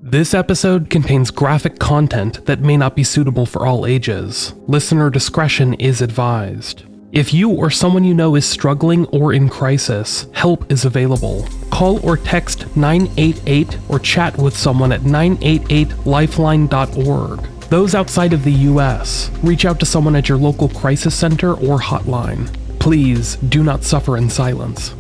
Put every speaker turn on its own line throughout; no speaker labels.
This episode contains graphic content that may not be suitable for all ages. Listener discretion is advised. If you or someone you know is struggling or in crisis, help is available. Call or text 988 or chat with someone at 988lifeline.org. Those outside of the US, reach out to someone at your local crisis center or hotline. Please do not suffer in silence.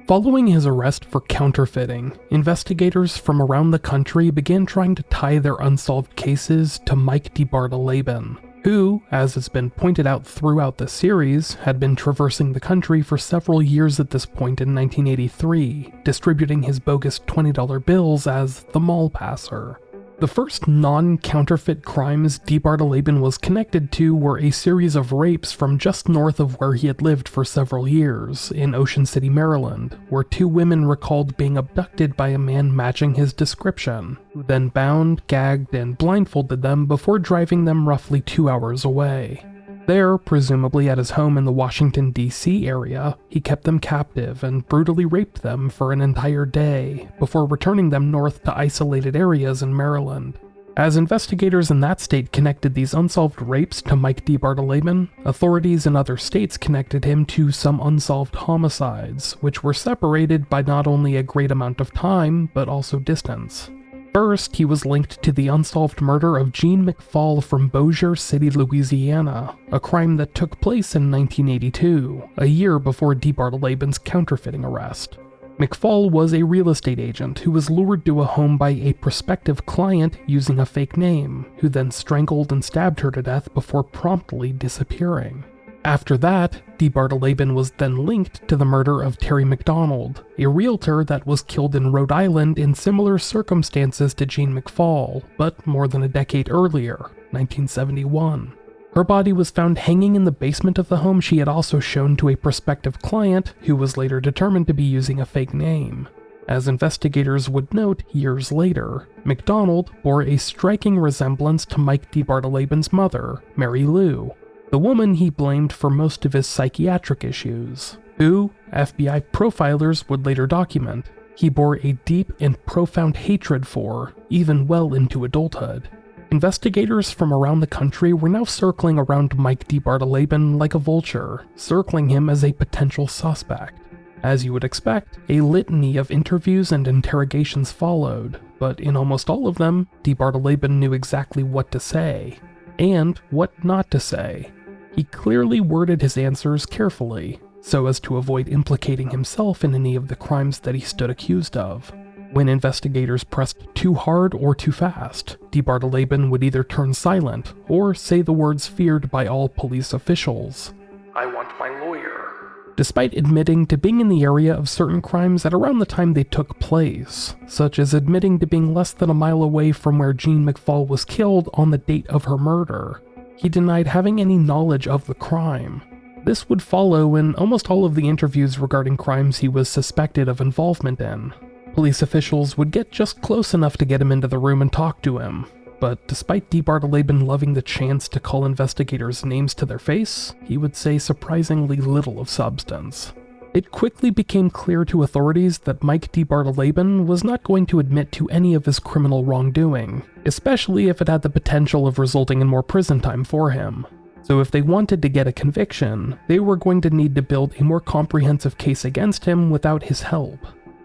Following his arrest for counterfeiting, investigators from around the country began trying to tie their unsolved cases to Marquis de Sade, who, as has been pointed out throughout the series, had been traversing the country for several years at this point in 1983, distributing his bogus $20 bills as the mall passer. The first non-counterfeit crimes DeBardeleben was connected to were a series of rapes from just north of where he had lived for several years, in Ocean City, Maryland, where two women recalled being abducted by a man matching his description, who then bound, gagged, and blindfolded them before driving them roughly 2 hours away. There, presumably at his home in the Washington, D.C. area, he kept them captive and brutally raped them for an entire day, before returning them north to isolated areas in Maryland. As investigators in that state connected these unsolved rapes to Marquis de Sade, authorities in other states connected him to some unsolved homicides, which were separated by not only a great amount of time, but also distance. First, he was linked to the unsolved murder of Jean McFall from Bossier City, Louisiana, a crime that took place in 1982, a year before DeBardeleben's counterfeiting arrest. McFall was a real estate agent who was lured to a home by a prospective client using a fake name, who then strangled and stabbed her to death before promptly disappearing. After that, DeBardeleben was then linked to the murder of Terry McDonald, a realtor that was killed in Rhode Island in similar circumstances to Jean McFall, but more than a decade earlier, 1971. Her body was found hanging in the basement of the home she had also shown to a prospective client who was later determined to be using a fake name. As investigators would note years later, McDonald bore a striking resemblance to Marquis de Bardeleben's mother, Mary Lou, the woman he blamed for most of his psychiatric issues, who, FBI profilers would later document, he bore a deep and profound hatred for, even well into adulthood. Investigators from around the country were now circling around Marquis de Bardeleben like a vulture, circling him as a potential suspect. As you would expect, a litany of interviews and interrogations followed, but in almost all of them, DeBardeleben knew exactly what to say, and what not to say. He clearly worded his answers carefully, so as to avoid implicating himself in any of the crimes that he stood accused of. When investigators pressed too hard or too fast, DeBardeleben would either turn silent or say the words feared by all police officials. "I want my lawyer." Despite admitting to being in the area of certain crimes at around the time they took place, such as admitting to being less than a mile away from where Jean McFall was killed on the date of her murder, he denied having any knowledge of the crime. This would follow in almost all of the interviews regarding crimes he was suspected of involvement in. Police officials would get just close enough to get him into the room and talk to him, but despite DeBardeleben loving the chance to call investigators names to their face, he would say surprisingly little of substance. It quickly became clear to authorities that Marquis de Bardeleben was not going to admit to any of his criminal wrongdoing, especially if it had the potential of resulting in more prison time for him. So if they wanted to get a conviction, they were going to need to build a more comprehensive case against him without his help.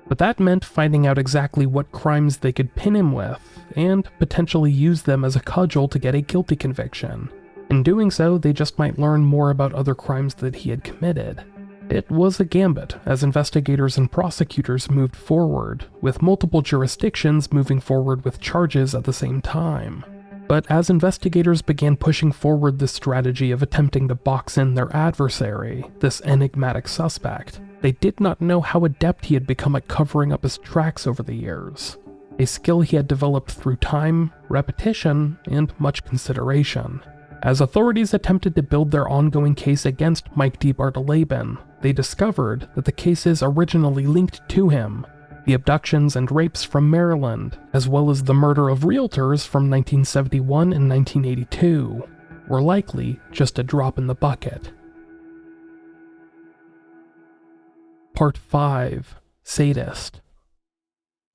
But that meant finding out exactly what crimes they could pin him with, and potentially use them as a cudgel to get a guilty conviction. In doing so, they just might learn more about other crimes that he had committed. It was a gambit as investigators and prosecutors moved forward, with multiple jurisdictions moving forward with charges at the same time. But as investigators began pushing forward this strategy of attempting to box in their adversary, this enigmatic suspect, they did not know how adept he had become at covering up his tracks over the years, a skill he had developed through time, repetition, and much consideration. As authorities attempted to build their ongoing case against Marquis de Bardeleben, they discovered that the cases originally linked to him, the abductions and rapes from Maryland, as well as the murder of realtors from 1971 and 1982, were likely just a drop in the bucket. Part 5. Sadist.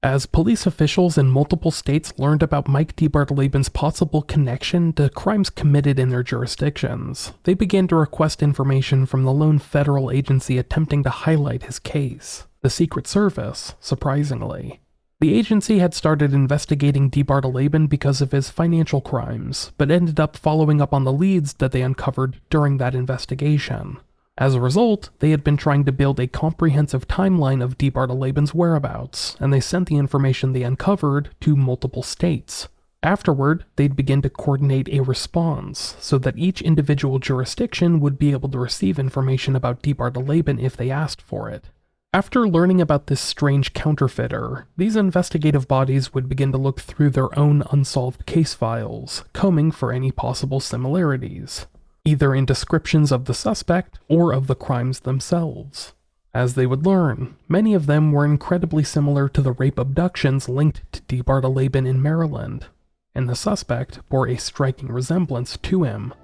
As police officials in multiple states learned about Mike DeBardeleben's possible connection to crimes committed in their jurisdictions, they began to request information from the lone federal agency attempting to highlight his case, the Secret Service, surprisingly. The agency had started investigating DeBardeleben because of his financial crimes, but ended up following up on the leads that they uncovered during that investigation. As a result, they had been trying to build a comprehensive timeline of DeBardeleben's whereabouts, and they sent the information they uncovered to multiple states. Afterward, they'd begin to coordinate a response, so that each individual jurisdiction would be able to receive information about DeBardeleben if they asked for it. After learning about this strange counterfeiter, these investigative bodies would begin to look through their own unsolved case files, combing for any possible similarities, either in descriptions of the suspect or of the crimes themselves. As they would learn, many of them were incredibly similar to the rape abductions linked to DeBardeleben in Maryland, and the suspect bore a striking resemblance to him.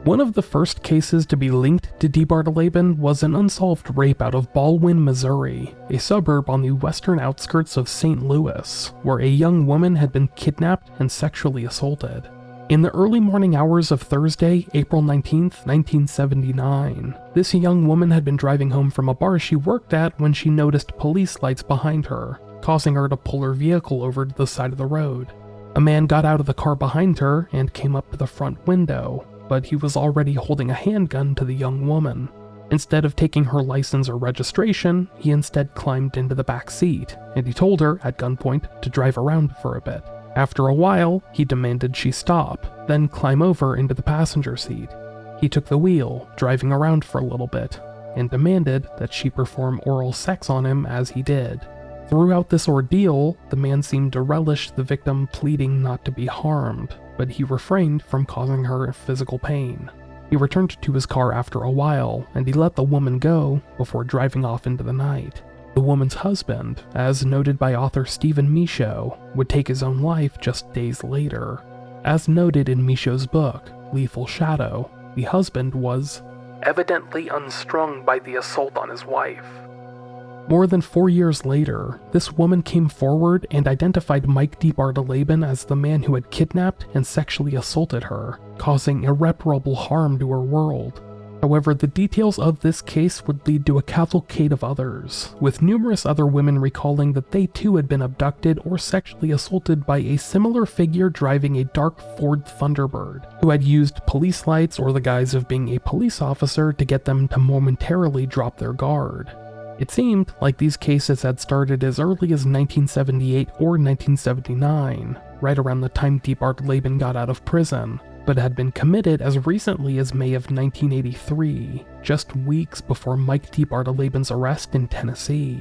One of the first cases to be linked to DeBardeleben was an unsolved rape out of Baldwin, Missouri, a suburb on the western outskirts of St. Louis, where a young woman had been kidnapped and sexually assaulted. In the early morning hours of Thursday, April 19, 1979, this young woman had been driving home from a bar she worked at when she noticed police lights behind her, causing her to pull her vehicle over to the side of the road. A man got out of the car behind her and came up to the front window, but he was already holding a handgun to the young woman. Instead of taking her license or registration, he instead climbed into the back seat, and he told her, at gunpoint, to drive around for a bit. After a while, he demanded she stop, then climb over into the passenger seat. He took the wheel, driving around for a little bit, and demanded that she perform oral sex on him as he did. Throughout this ordeal, the man seemed to relish the victim pleading not to be harmed, but he refrained from causing her physical pain. He returned to his car after a while, and he let the woman go before driving off into the night. The woman's husband, as noted by author Stephen Michaud, would take his own life just days later. As noted in Michaud's book, Lethal Shadow, the husband was evidently unstrung by the assault on his wife. More than 4 years later, this woman came forward and identified Mike DeBardeleben as the man who had kidnapped and sexually assaulted her, causing irreparable harm to her world. However, the details of this case would lead to a cavalcade of others, with numerous other women recalling that they too had been abducted or sexually assaulted by a similar figure driving a dark Ford Thunderbird, who had used police lights or the guise of being a police officer to get them to momentarily drop their guard. It seemed like these cases had started as early as 1978 or 1979, right around the time DeBardeleben got out of prison, but had been committed as recently as May of 1983, just weeks before Mike DeBardeleben's arrest in Tennessee.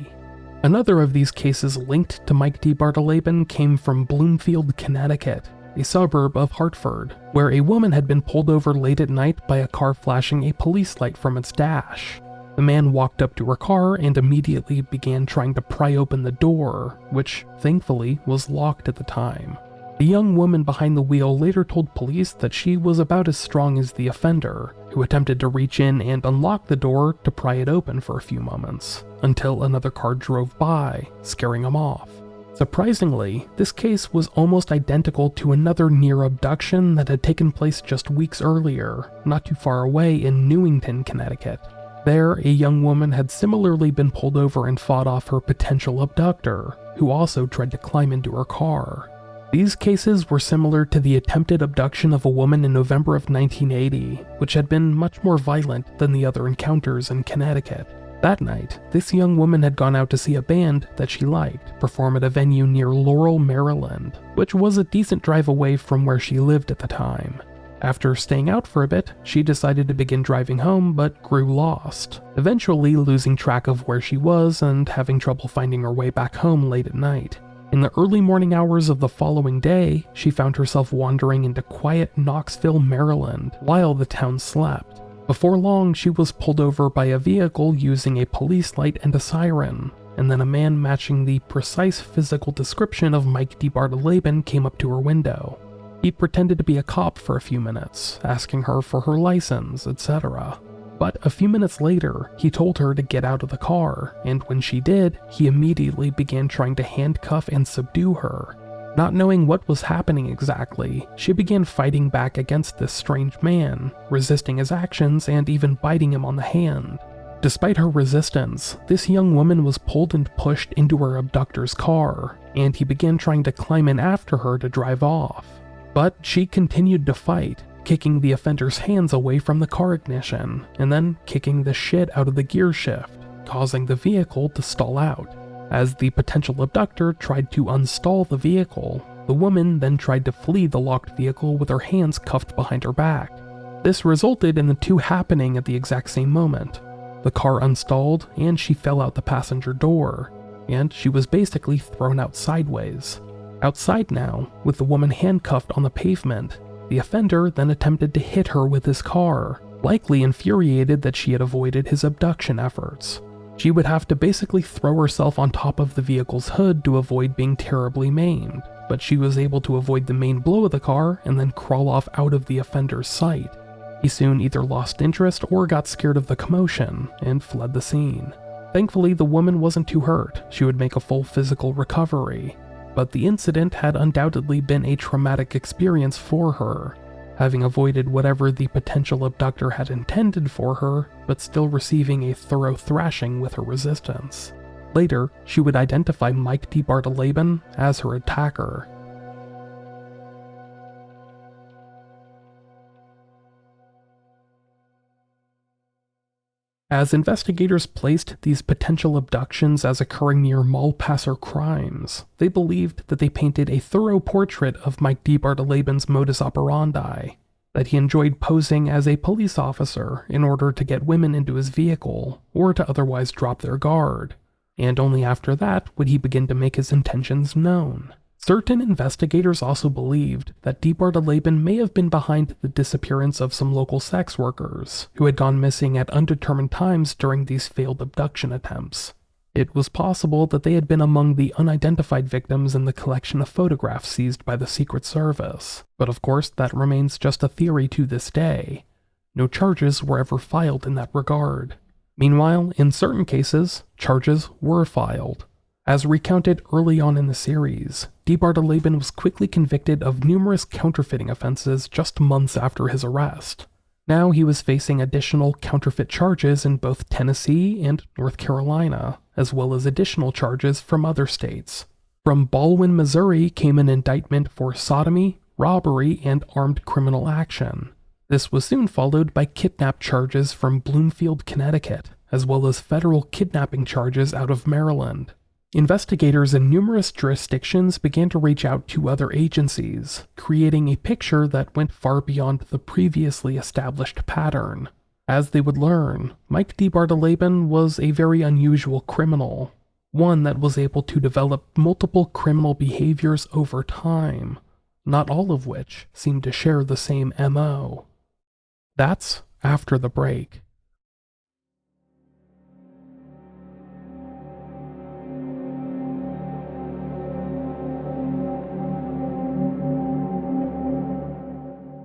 Another of these cases linked to Mike DeBardeleben came from Bloomfield, Connecticut, a suburb of Hartford, where a woman had been pulled over late at night by a car flashing a police light from its dash. The man walked up to her car and immediately began trying to pry open the door, which thankfully was locked at the time. The young woman behind the wheel later told police that she was about as strong as the offender, who attempted to reach in and unlock the door to pry it open for a few moments, until another car drove by, scaring him off. Surprisingly, this case was almost identical to another near abduction that had taken place just weeks earlier, not too far away in Newington, Connecticut. There, a young woman had similarly been pulled over and fought off her potential abductor, who also tried to climb into her car. These cases were similar to the attempted abduction of a woman in November of 1980, which had been much more violent than the other encounters in Connecticut. That night, this young woman had gone out to see a band that she liked perform at a venue near Laurel, Maryland, which was a decent drive away from where she lived at the time. After staying out for a bit, she decided to begin driving home but grew lost, eventually losing track of where she was and having trouble finding her way back home late at night. In the early morning hours of the following day, she found herself wandering into quiet Knoxville, Maryland, while the town slept. Before long, she was pulled over by a vehicle using a police light and a siren. and then a man matching the precise physical description of Mike DeBardeleben came up to her window. He pretended to be a cop for a few minutes, asking her for her license, etc. But a few minutes later, he told her to get out of the car, and when she did, he immediately began trying to handcuff and subdue her. Not knowing what was happening exactly, she began fighting back against this strange man, resisting his actions and even biting him on the hand. Despite her resistance, this young woman was pulled and pushed into her abductor's car, and he began trying to climb in after her to drive off. But she continued to fight, kicking the offender's hands away from the car ignition, and then kicking the shit out of the gear shift, causing the vehicle to stall out. As the potential abductor tried to unstall the vehicle, the woman then tried to flee the locked vehicle with her hands cuffed behind her back. This resulted in the two happening at the exact same moment. The car unstalled, and she fell out the passenger door, and she was basically thrown out sideways. Outside now, with the woman handcuffed on the pavement, the offender then attempted to hit her with his car, likely infuriated that she had avoided his abduction efforts. She would have to basically throw herself on top of the vehicle's hood to avoid being terribly maimed, but she was able to avoid the main blow of the car and then crawl off out of the offender's sight. He soon either lost interest or got scared of the commotion and fled the scene. Thankfully, the woman wasn't too hurt. She would make a full physical recovery. But the incident had undoubtedly been a traumatic experience for her, having avoided whatever the potential abductor had intended for her, but still receiving a thorough thrashing with her resistance. Later, she would identify Mike DeBardeleben as her attacker. As investigators placed these potential abductions as occurring near Malpasser crimes, they believed that they painted a thorough portrait of Mike DeBardeleben's modus operandi, that he enjoyed posing as a police officer in order to get women into his vehicle or to otherwise drop their guard, and only after that would he begin to make his intentions known. Certain investigators also believed that DeBardeleben may have been behind the disappearance of some local sex workers who had gone missing at undetermined times during these failed abduction attempts. It was possible that they had been among the unidentified victims in the collection of photographs seized by the Secret Service, but of course that remains just a theory to this day. No charges were ever filed in that regard. Meanwhile, in certain cases, charges were filed. As recounted early on in the series, DeBardeleben was quickly convicted of numerous counterfeiting offenses just months after his arrest. Now he was facing additional counterfeit charges in both Tennessee and North Carolina, as well as additional charges from other states. From Baldwin, Missouri came an indictment for sodomy, robbery, and armed criminal action. This was soon followed by kidnap charges from Bloomfield, Connecticut, as well as federal kidnapping charges out of Maryland. Investigators in numerous jurisdictions began to reach out to other agencies, creating a picture that went far beyond the previously established pattern. As they would learn, Mike DeBardeleben was a very unusual criminal, one that was able to develop multiple criminal behaviors over time, not all of which seemed to share the same MO. That's after the break.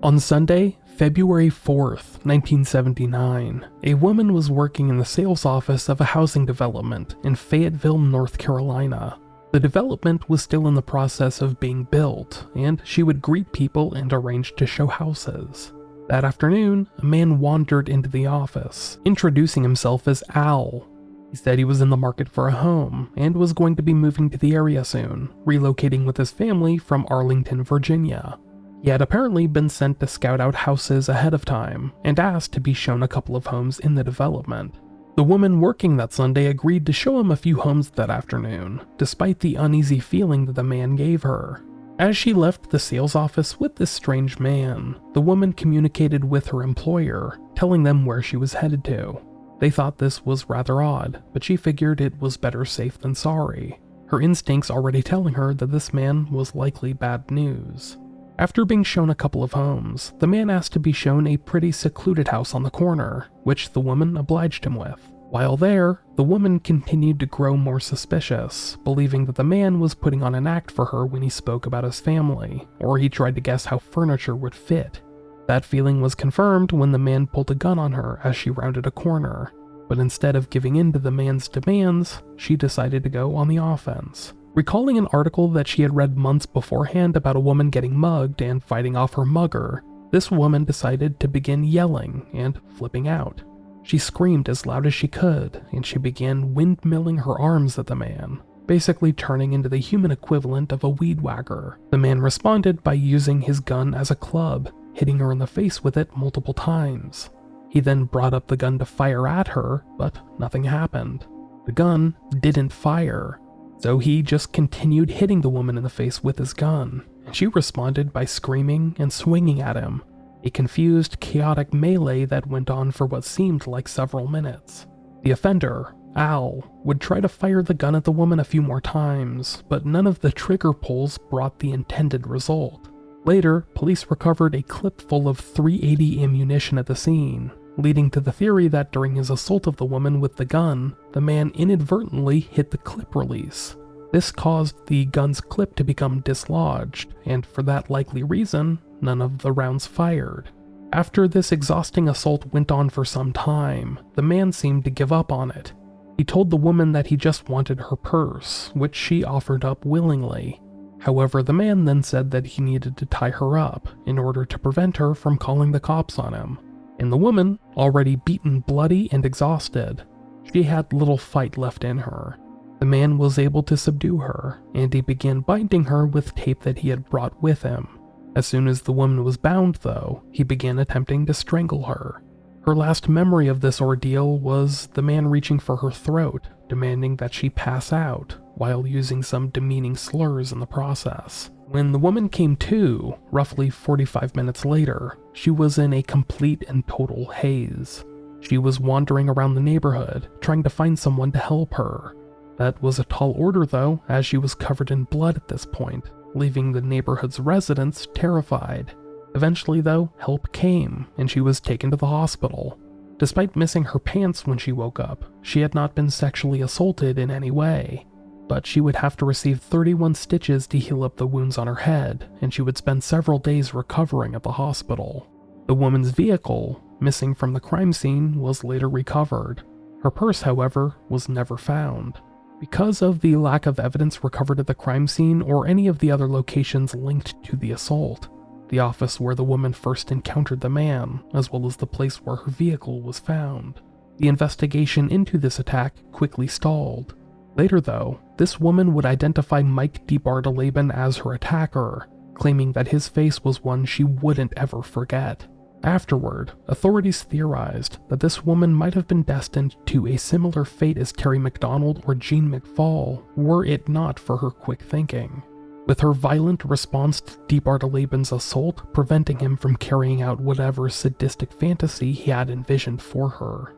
On Sunday, February 4th, 1979, a woman was working in the sales office of a housing development in Fayetteville, North Carolina. The development was still in the process of being built, and she would greet people and arrange to show houses. That afternoon, a man wandered into the office, introducing himself as Al. He said he was in the market for a home and was going to be moving to the area soon, relocating with his family from Arlington, Virginia. He had apparently been sent to scout out houses ahead of time and asked to be shown a couple of homes in the development. The woman working that Sunday agreed to show him a few homes that afternoon, despite the uneasy feeling that the man gave her. As she left the sales office with this strange man, the woman communicated with her employer, telling them where she was headed to. They thought this was rather odd, but she figured it was better safe than sorry, her instincts already telling her that this man was likely bad news. After being shown a couple of homes, the man asked to be shown a pretty secluded house on the corner, which the woman obliged him with. While there, the woman continued to grow more suspicious, believing that the man was putting on an act for her when he spoke about his family, or he tried to guess how furniture would fit. That feeling was confirmed when the man pulled a gun on her as she rounded a corner, but instead of giving in to the man's demands, she decided to go on the offense. Recalling an article that she had read months beforehand about a woman getting mugged and fighting off her mugger, this woman decided to begin yelling and flipping out. She screamed as loud as she could, and she began windmilling her arms at the man, basically turning into the human equivalent of a weed whacker. The man responded by using his gun as a club, hitting her in the face with it multiple times. He then brought up the gun to fire at her, but nothing happened. The gun didn't fire, so he just continued hitting the woman in the face with his gun, and she responded by screaming and swinging at him. A confused, chaotic melee that went on for what seemed like several minutes. The offender, Al, would try to fire the gun at the woman a few more times, but none of the trigger pulls brought the intended result. Later, police recovered a clip full of .380 ammunition at the scene, leading to the theory that during his assault of the woman with the gun, the man inadvertently hit the clip release. This caused the gun's clip to become dislodged, and for that likely reason, none of the rounds fired. After this exhausting assault went on for some time, the man seemed to give up on it. He told the woman that he just wanted her purse, which she offered up willingly. However, the man then said that he needed to tie her up in order to prevent her from calling the cops on him. And the woman, already beaten, bloody, and exhausted, she had little fight left in her. The man was able to subdue her, and he began binding her with tape that he had brought with him. As soon as the woman was bound, though, he began attempting to strangle her. Her last memory of this ordeal was the man reaching for her throat, demanding that she pass out, while using some demeaning slurs in the process. When the woman came to, roughly 45 minutes later, she was in a complete and total haze. She was wandering around the neighborhood, trying to find someone to help her. That was a tall order, though, as she was covered in blood at this point, leaving the neighborhood's residents terrified. Eventually, though, help came, and she was taken to the hospital. Despite missing her pants when she woke up, she had not been sexually assaulted in any way, but she would have to receive 31 stitches to heal up the wounds on her head, and she would spend several days recovering at the hospital. The woman's vehicle, missing from the crime scene, was later recovered. Her purse, however, was never found. Because of the lack of evidence recovered at the crime scene or any of the other locations linked to the assault, the office where the woman first encountered the man, as well as the place where her vehicle was found, the investigation into this attack quickly stalled. Later, though, this woman would identify Mike DeBardeleben as her attacker, claiming that his face was one she wouldn't ever forget. Afterward, authorities theorized that this woman might have been destined to a similar fate as Terry McDonald or Jean McFall, were it not for her quick thinking, with her violent response to DeBardeleben's assault preventing him from carrying out whatever sadistic fantasy he had envisioned for her.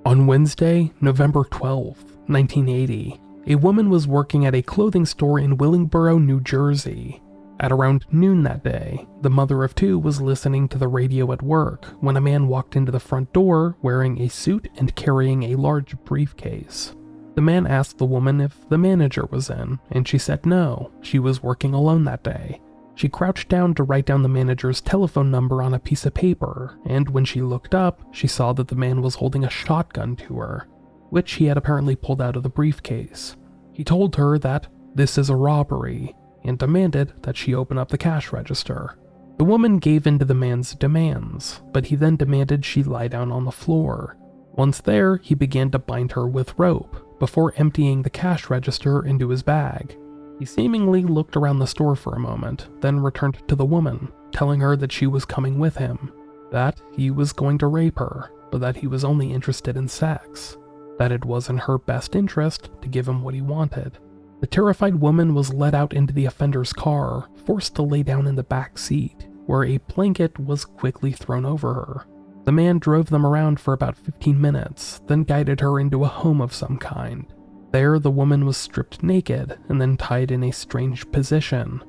On Wednesday, November 12, 1980, a woman was working at a clothing store in Willingboro, New Jersey. At around noon that day, the mother of two was listening to the radio at work when a man walked into the front door wearing a suit and carrying a large briefcase. The man asked the woman if the manager was in, and she said no, she was working alone that day. She crouched down to write down the manager's telephone number on a piece of paper, and when she looked up, she saw that the man was holding a shotgun to her, which he had apparently pulled out of the briefcase. He told her that this is a robbery, and demanded that she open up the cash register. The woman gave in to the man's demands, but he then demanded she lie down on the floor. Once there, he began to bind her with rope, before emptying the cash register into his bag. He seemingly looked around the store for a moment, then returned to the woman, telling her that she was coming with him, that he was going to rape her, but that he was only interested in sex, that it was in her best interest to give him what he wanted. The terrified woman was led out into the offender's car, forced to lay down in the back seat, where a blanket was quickly thrown over her. The man drove them around for about 15 minutes, then guided her into a home of some kind. There, the woman was stripped naked and then tied in a strange position,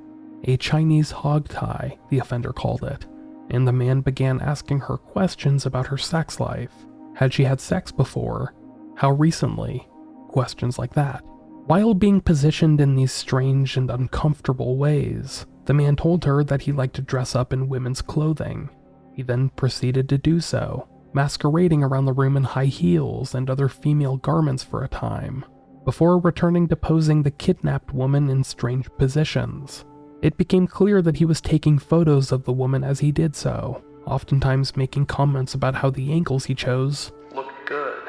a Chinese hog tie, the offender called it, and the man began asking her questions about her sex life. Had she had sex before? How recently? Questions like that. While being positioned in these strange and uncomfortable ways, the man told her that he liked to dress up in women's clothing. He then proceeded to do so, masquerading around the room in high heels and other female garments for a time, before returning to posing the kidnapped woman in strange positions. It became clear that he was taking photos of the woman as he did so, oftentimes making comments about how the angles he chose looked good.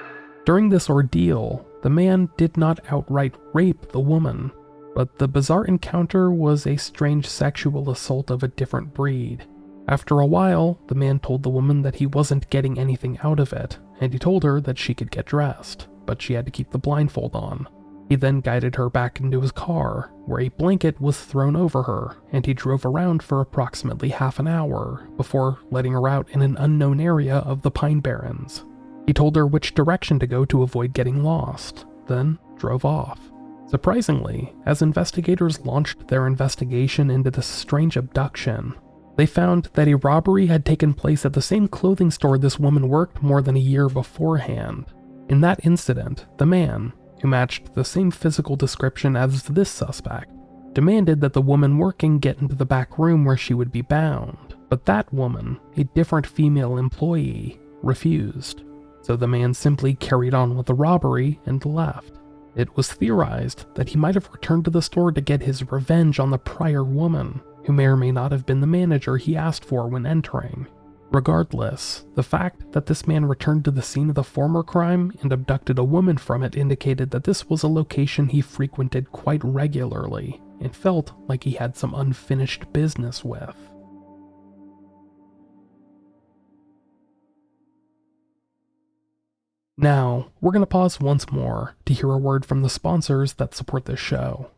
During this ordeal, the man did not outright rape the woman, but the bizarre encounter was a strange sexual assault of a different breed. After a while, the man told the woman that he wasn't getting anything out of it, and he told her that she could get dressed, but she had to keep the blindfold on. He then guided her back into his car, where a blanket was thrown over her, and he drove around for approximately half an hour before letting her out in an unknown area of the Pine Barrens. He told her which direction to go to avoid getting lost, then drove off. Surprisingly, as investigators launched their investigation into this strange abduction, they found that a robbery had taken place at the same clothing store this woman worked more than a year beforehand. In that incident, the man, who matched the same physical description as this suspect, demanded that the woman working get into the back room where she would be bound, but that woman, a different female employee, refused. So the man simply carried on with the robbery and left. It was theorized that he might have returned to the store to get his revenge on the prior woman, who may or may not have been the manager he asked for when entering. Regardless, the fact that this man returned to the scene of the former crime and abducted a woman from it indicated that this was a location he frequented quite regularly and felt like he had some unfinished business with. Now, we're going to pause once more to hear a word from the sponsors that support this show.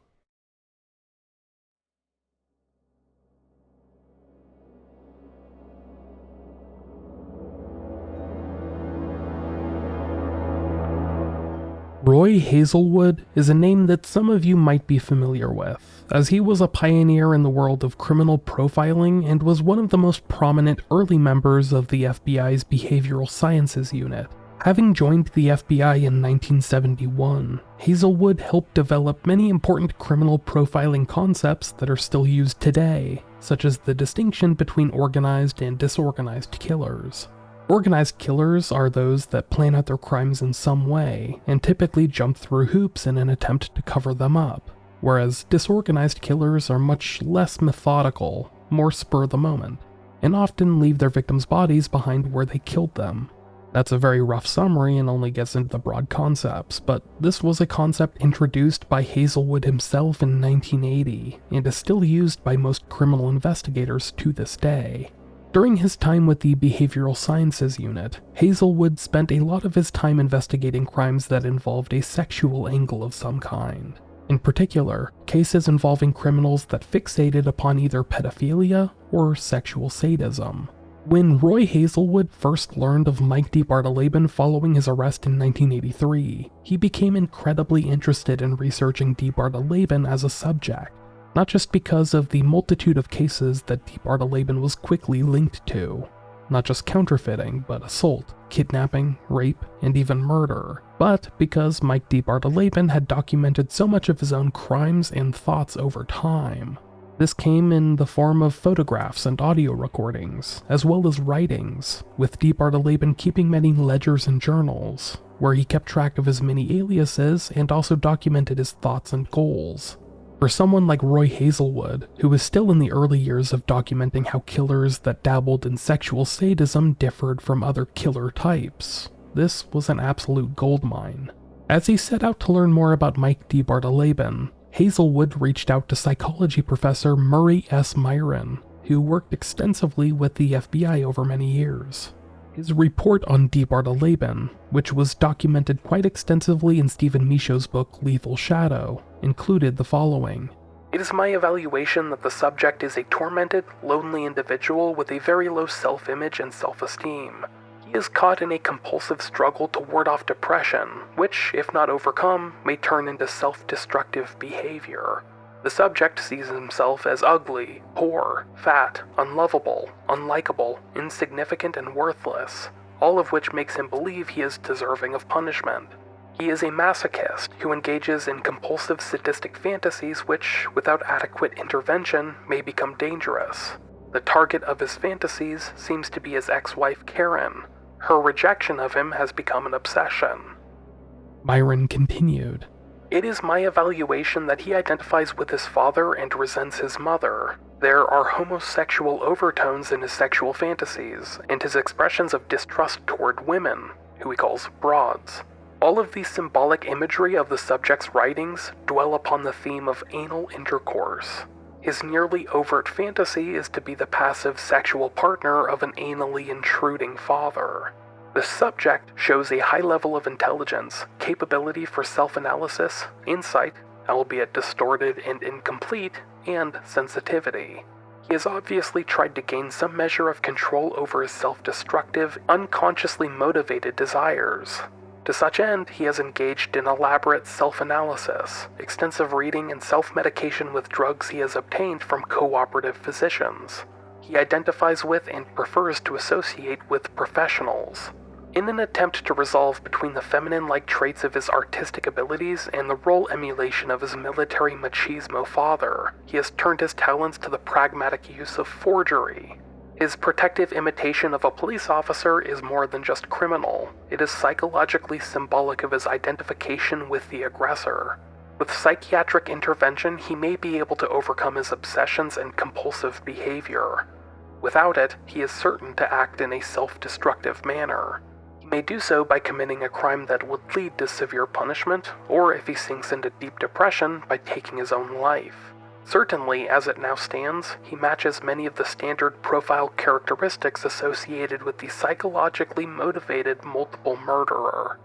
Roy Hazelwood is a name that some of you might be familiar with, as he was a pioneer in the world of criminal profiling and was one of the most prominent early members of the FBI's Behavioral Sciences Unit. Having joined the FBI in 1971, Hazelwood helped develop many important criminal profiling concepts that are still used today, such as the distinction between organized and disorganized killers. Organized killers are those that plan out their crimes in some way, and typically jump through hoops in an attempt to cover them up, whereas disorganized killers are much less methodical, more spur of the moment, and often leave their victims' bodies behind where they killed them. That's a very rough summary and only gets into the broad concepts, but this was a concept introduced by Hazelwood himself in 1980, and is still used by most criminal investigators to this day. During his time with the Behavioral Sciences Unit, Hazelwood spent a lot of his time investigating crimes that involved a sexual angle of some kind. In particular, cases involving criminals that fixated upon either pedophilia or sexual sadism. When Roy Hazelwood first learned of Mike DeBardeleben following his arrest in 1983, he became incredibly interested in researching DeBardeleben as a subject, not just because of the multitude of cases that DeBardeleben was quickly linked to, not just counterfeiting, but assault, kidnapping, rape, and even murder, but because Mike DeBardeleben had documented so much of his own crimes and thoughts over time. This came in the form of photographs and audio recordings, as well as writings, with DeBardeleben keeping many ledgers and journals, where he kept track of his many aliases and also documented his thoughts and goals. For someone like Roy Hazelwood, who was still in the early years of documenting how killers that dabbled in sexual sadism differed from other killer types, this was an absolute goldmine. As he set out to learn more about Mike DeBardeleben, Hazelwood reached out to psychology professor Murray S. Myron, who worked extensively with the FBI over many years. His report on DeBardeleben, which was documented quite extensively in Stephen Michaud's book Lethal Shadow, included the following. It is my evaluation that the subject is a tormented, lonely individual with a very low self-image and self-esteem. He is caught in a compulsive struggle to ward off depression, which, if not overcome, may turn into self-destructive behavior. The subject sees himself as ugly, poor, fat, unlovable, unlikable, insignificant, and worthless. all of which makes him believe he is deserving of punishment. He is a masochist who engages in compulsive sadistic fantasies which, without adequate intervention, may become dangerous. The target of his fantasies seems to be his ex-wife Karen. Her rejection of him has become an obsession.
Myron continued.
It is my evaluation that he identifies with his father and resents his mother. There are homosexual overtones in his sexual fantasies, and his expressions of distrust toward women, who he calls broads. All of the symbolic imagery of the subject's writings dwell upon the theme of anal intercourse. His nearly overt fantasy is to be the passive sexual partner of an anally intruding father. The subject shows a high level of intelligence, capability for self-analysis, insight, albeit distorted and incomplete, and sensitivity. He has obviously tried to gain some measure of control over his self-destructive, unconsciously motivated desires. To such end, he has engaged in elaborate self-analysis, extensive reading, and self-medication with drugs he has obtained from cooperative physicians. He identifies with and prefers to associate with professionals. In an attempt to resolve between the feminine-like traits of his artistic abilities and the role emulation of his military machismo father, he has turned his talents to the pragmatic use of forgery. His protective imitation of a police officer is more than just criminal. It is psychologically symbolic of his identification with the aggressor. With psychiatric intervention, he may be able to overcome his obsessions and compulsive behavior. Without it, he is certain to act in a self-destructive manner. He may do so by committing a crime that would lead to severe punishment, or if he sinks into deep depression, by taking his own life. Certainly, as it now stands, he matches many of the standard profile characteristics associated with the psychologically motivated multiple murderer.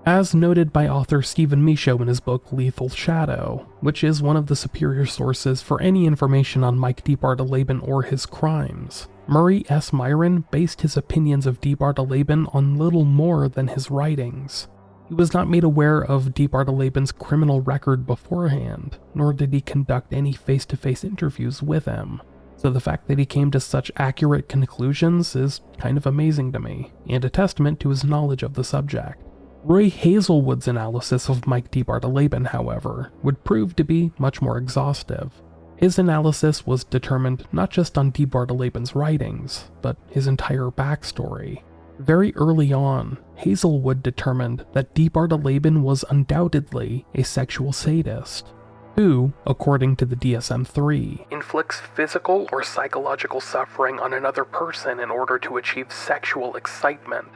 As noted by author Stephen Michaud in his book Lethal Shadow, which is one of the superior sources for any information on Mike DeBardeleben or his crimes, Murray S. Myron based his opinions of DeBardeleben on little more than his writings. He was not made aware of DeBardeleben's criminal record beforehand, nor did he conduct any face-to-face interviews with him. So the fact that he came to such accurate conclusions is kind of amazing to me, and a testament to his knowledge of the subject. Roy Hazelwood's analysis of Mike DeBardeleben, however, would prove to be much more exhaustive. His analysis was determined not just on DeBardeleben's writings, but his entire backstory. Very early on, Hazelwood determined that DeBardeleben was undoubtedly a sexual sadist, who, according to the DSM-3,
inflicts physical or psychological suffering on another person in order to achieve sexual excitement.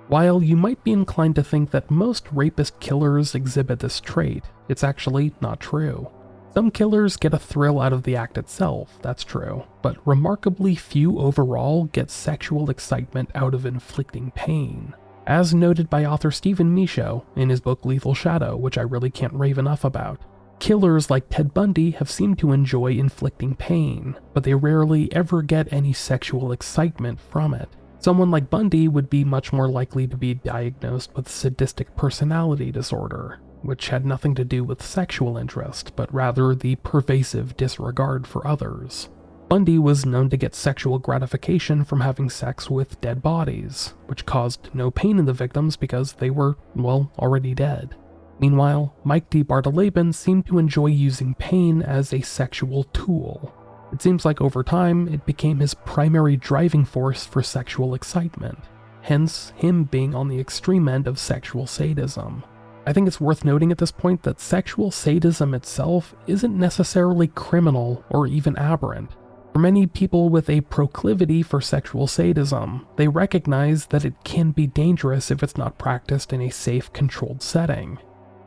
While you might be inclined to think that most rapist killers exhibit this trait, it's actually not true. Some killers get a thrill out of the act itself, that's true, but remarkably few overall get sexual excitement out of inflicting pain. As noted by author Stephen Michaud in his book Lethal Shadow, which I really can't rave enough about, killers like Ted Bundy have seemed to enjoy inflicting pain, but they rarely ever get any sexual excitement from it. Someone like Bundy would be much more likely to be diagnosed with sadistic personality disorder, which had nothing to do with sexual interest, but rather the pervasive disregard for others. Bundy was known to get sexual gratification from having sex with dead bodies, which caused no pain in the victims because they were, well, already dead. Meanwhile, Mike DeBardeleben seemed to enjoy using pain as a sexual tool. It seems like over time, it became his primary driving force for sexual excitement, hence him being on the extreme end of sexual sadism. I think it's worth noting at this point that sexual sadism itself isn't necessarily criminal or even aberrant. For many people with a proclivity for sexual sadism, they recognize that it can be dangerous if it's not practiced in a safe, controlled setting.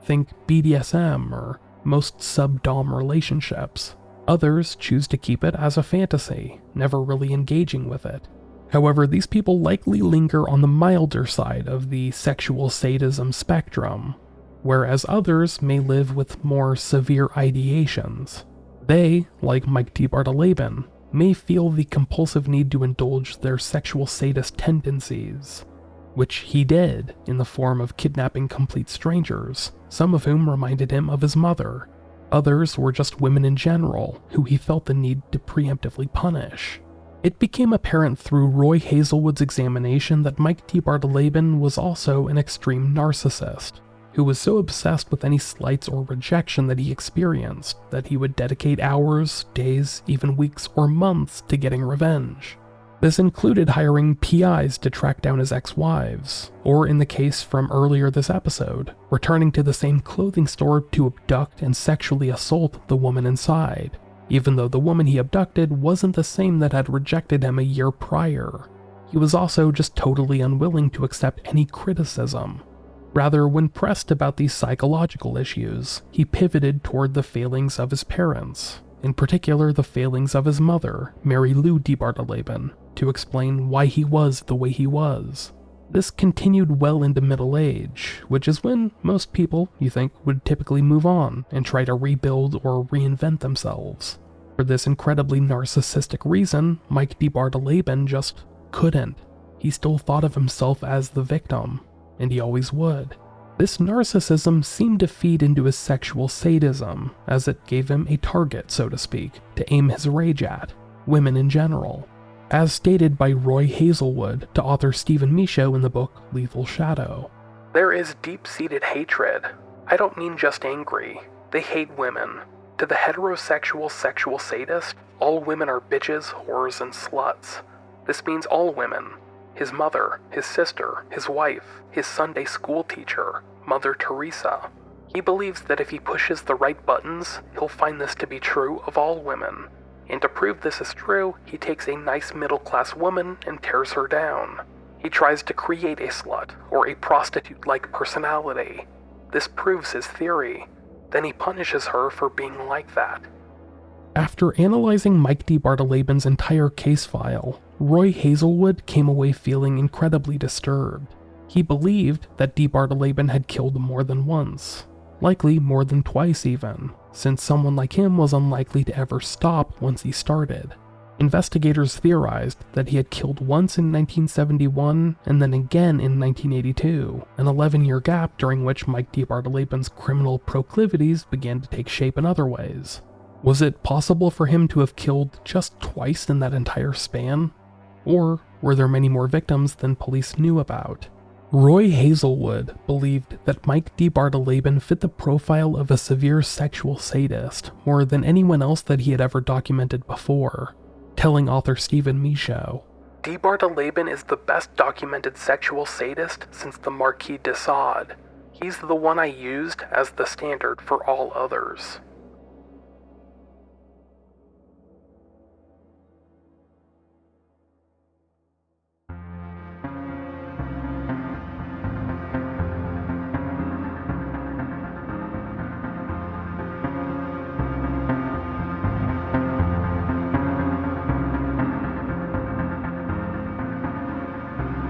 Think BDSM or most sub-dom relationships. Others choose to keep it as a fantasy, never really engaging with it. However, these people likely linger on the milder side of the sexual sadism spectrum, whereas others may live with more severe ideations. They, like Mike DeBardeleben, may feel the compulsive need to indulge their sexual sadist tendencies, which he did in the form of kidnapping complete strangers, some of whom reminded him of his mother. Others were just women in general, who he felt the need to preemptively punish.
It became apparent through Roy Hazelwood's examination that Mike DeBardeleben was also an extreme narcissist, who was so obsessed with any slights or rejection that he experienced that he would dedicate hours, days, even weeks or months to getting revenge. This included hiring PIs to track down his ex-wives, or in the case from earlier this episode, returning to the same clothing store to abduct and sexually assault the woman inside, even though the woman he abducted wasn't the same that had rejected him a year prior. He was also just totally unwilling to accept any criticism. Rather, when pressed about these psychological issues, he pivoted toward the failings of his parents, in particular the failings of his mother, Mary Lou DeBardeleben, to explain why he was the way he was. This continued well into middle age, which is when most people, you think, would typically move on and try to rebuild or reinvent themselves. For this incredibly narcissistic reason, Mike DeBardeleben just couldn't. He still thought of himself as the victim, and he always would. This narcissism seemed to feed into his sexual sadism, as it gave him a target, so to speak, to aim his rage at, women in general. As stated by Roy Hazelwood to author Stephen Michaud in the book Lethal Shadow.
There is deep-seated hatred. I don't mean just angry. They hate women. To the heterosexual sexual sadist, all women are bitches, whores, and sluts. This means all women. His mother, his sister, his wife, his Sunday school teacher, Mother Teresa. He believes that if he pushes the right buttons, he'll find this to be true of all women. And to prove this is true, he takes a nice middle-class woman and tears her down. He tries to create a slut, or a prostitute-like personality. This proves his theory. Then he punishes her for being like that.
After analyzing Mike DeBardeleben's entire case file, Roy Hazelwood came away feeling incredibly disturbed. He believed that DeBardeleben had killed more than once, likely more than twice even, since someone like him was unlikely to ever stop once he started. Investigators theorized that he had killed once in 1971 and then again in 1982, an 11-year gap during which Mike DeBardeleben's criminal proclivities began to take shape in other ways. Was it possible for him to have killed just twice in that entire span? Or were there many more victims than police knew about? Roy Hazelwood believed that Mike DeBardeleben fit the profile of a severe sexual sadist more than anyone else that he had ever documented before, telling author Stephen Michaud,
DeBardeleben is the best documented sexual sadist since the Marquis de Sade. He's the one I used as the standard for all others.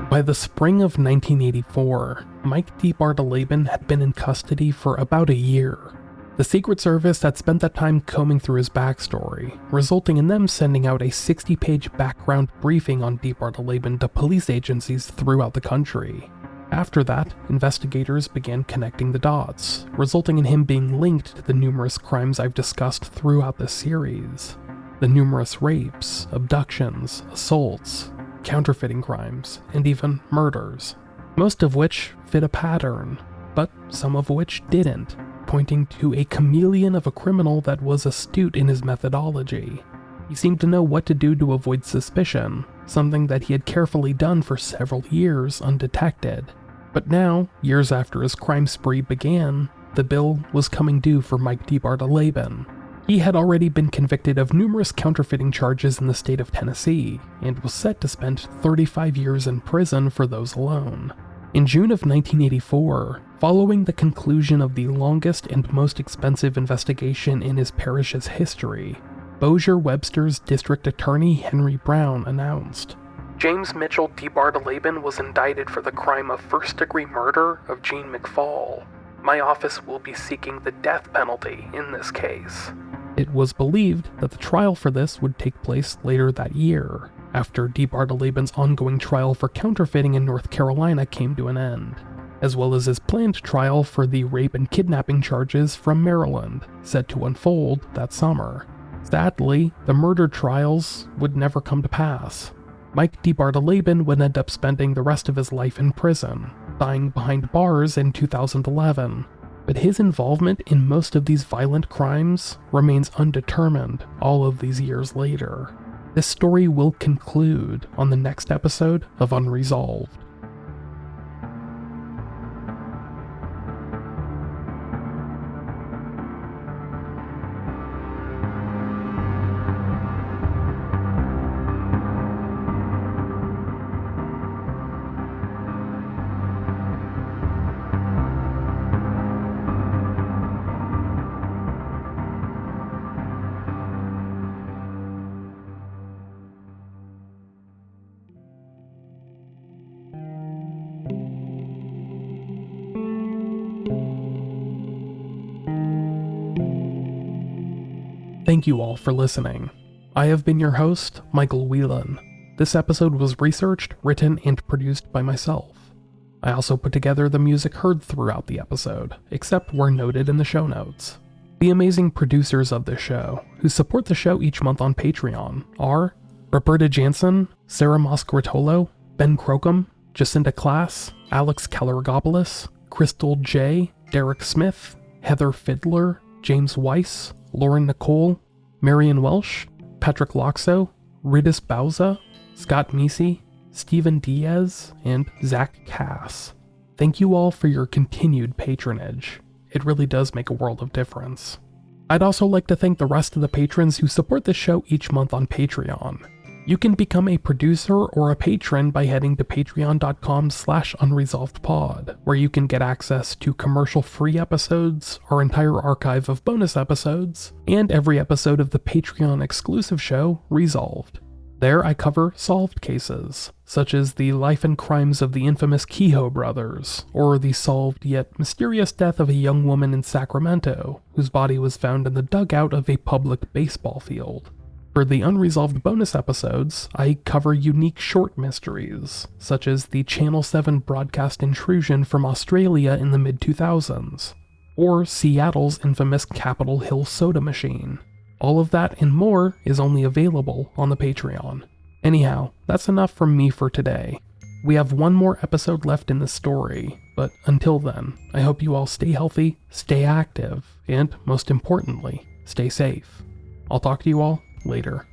By the spring of 1984, Mike DeBardeleben had been in custody for about a year. The Secret Service had spent that time combing through his backstory, resulting in them sending out a 60-page background briefing on DeBardeleben to police agencies throughout the country. After that, investigators began connecting the dots, resulting in him being linked to the numerous crimes I've discussed throughout this series. The numerous rapes, abductions, assaults, counterfeiting crimes, and even murders, most of which fit a pattern, but some of which didn't, pointing to a chameleon of a criminal that was astute in his methodology. He seemed to know what to do to avoid suspicion, something that he had carefully done for several years undetected. But now, years after his crime spree began, the bill was coming due for Mike DeBardeleben. He had already been convicted of numerous counterfeiting charges in the state of Tennessee, and was set to spend 35 years in prison for those alone. In June of 1984, following the conclusion of the longest and most expensive investigation in his parish's history, Bossier-Webster's District Attorney Henry Brown announced,
James Mitchell DeBardeleben was indicted for the crime of first-degree murder of Jean McFall. My office will be seeking the death penalty in this case.
It was believed that the trial for this would take place later that year, after DeBardeleben's ongoing trial for counterfeiting in North Carolina came to an end, as well as his planned trial for the rape and kidnapping charges from Maryland, set to unfold that summer.
Sadly, the murder trials would never come to pass. Mike DeBardeleben would end up spending the rest of his life in prison, dying behind bars in 2011. But his involvement in most of these violent crimes remains undetermined all of these years later. This story will conclude on the next episode of Unresolved. Thank you all for listening. I have been your host, Michael Whelan. This episode was researched, written, and produced by myself. I also put together the music heard throughout the episode, except where noted in the show notes. The amazing producers of this show, who support the show each month on Patreon, are Roberta Jansen, Sarah Moscaritolo, Ben Crocum, Jacinta Class, Alex Kellergopoulos, Crystal J., Derek Smith, Heather Fiddler, James Weiss, Lauren Nicole, Marion Welsh, Patrick Loxo, Ridis Bauza, Scott Meesey, Stephen Diaz, and Zach Cass. Thank you all for your continued patronage. It really does make a world of difference. I'd also like to thank the rest of the patrons who support the show each month on Patreon. You can become a producer or a patron by heading to patreon.com/unresolvedpod, where you can get access to commercial-free episodes, our entire archive of bonus episodes, and every episode of the Patreon-exclusive show, Resolved. There I cover solved cases, such as the life and crimes of the infamous Kehoe brothers, or the solved yet mysterious death of a young woman in Sacramento, whose body was found in the dugout of a public baseball field. For the Unresolved bonus episodes, I cover unique short mysteries, such as the Channel 7 broadcast intrusion from Australia in the mid-2000s, or Seattle's infamous Capitol Hill soda machine. All of that and more is only available on the Patreon. Anyhow, that's enough from me for today. We have one more episode left in the story, but until then, I hope you all stay healthy, stay active, and most importantly, stay safe. I'll talk to you all later.